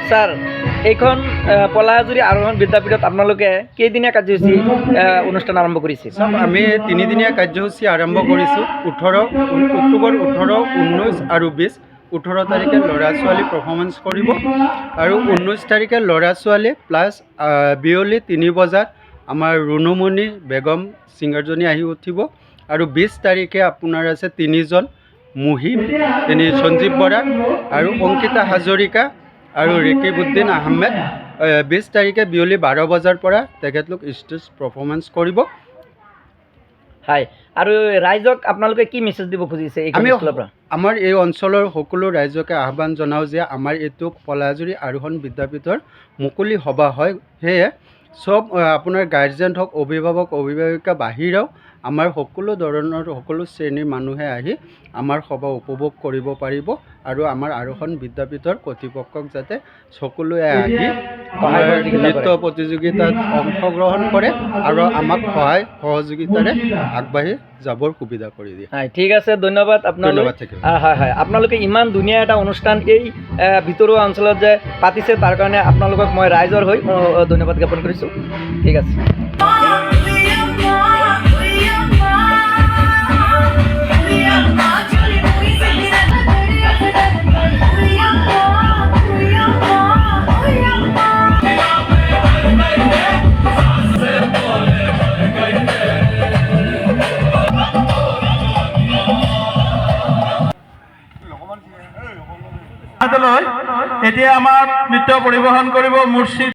Sir এইখন পলাহাজুৰি আৰোহণ বিদ্যাপীঠত আপোনালোকে কেইদিনীয়া কাৰ্যসূচী অনুষ্ঠান আৰম্ভ কৰিছে? আমি তিনিদিনীয়া কাৰ্যসূচী আৰম্ভ কৰিছোঁ। অক্টোবৰ 18, 19 আৰু 20। 18 তাৰিখে ল'ৰা ছোৱালী পাৰফৰ্মেঞ্চ কৰিব আৰু 19 তাৰিখে ল'ৰা ছোৱালী প্লাছ বিয়লি 3 বজাত আমাৰ ৰুণুমণি বেগম ছিংগাৰজনী আহি উঠিব আৰু 20 তাৰিখে আপোনাৰ আছে 3জন মুহিম সঞ্জীৱ বৰা আৰু অংকিতা হাজৰিকা আৰু ৰেকিবুদ্দিন আহমেদ। 20 তাৰিখে বিয়লি 12 বজাৰ পৰা তেখেতলোক ষ্টেজ পাৰফৰ্মেঞ্চ কৰিব। হয়, আৰু ৰাইজক আপোনালোকে কি মেছেজ দিব খুজিছে? আমি আমাৰ এই অঞ্চলৰ সকলো ৰাইজকে আহ্বান জনাওঁ যে আমাৰ এইটো পলাহাজুৰি আৰোহণ বিদ্যাপীঠৰ মুকলি সভা হয়। সেয়ে চব আপোনাৰ গাৰ্জেন হওক, অভিভাৱক অভিভাৱিকা বাহিৰেও আমাৰ সকলো ধৰণৰ সকলো শ্ৰেণীৰ মানুহে আহি আমাৰ সভা উপভোগ কৰিব পাৰিব আৰু আমাৰ আৰোহণ বিদ্যাপীঠৰ কৰ্তৃপক্ষক যাতে সকলোৱে আহি নৃত্য প্ৰতিযোগিতাত অংশগ্ৰহণ কৰে আৰু আমাক সহায় সহযোগিতাৰে আগবাঢ়ি যাবৰ সুবিধা কৰি দিয়ে। হয়, ঠিক আছে, ধন্যবাদ আপোনালোক। থাকিল। হয়, আপোনালোকে ইমান ধুনীয়া এটা অনুষ্ঠান এই ভিতৰুৱা অঞ্চলত যে পাতিছে তাৰ কাৰণে আপোনালোকক মই ৰাইজৰ হৈ ধন্যবাদ জ্ঞাপন কৰিছোঁ। ঠিক আছে। এতিয়া আমাৰ নৃত্য পৰিৱেশন কৰিব মুৰ্শিদ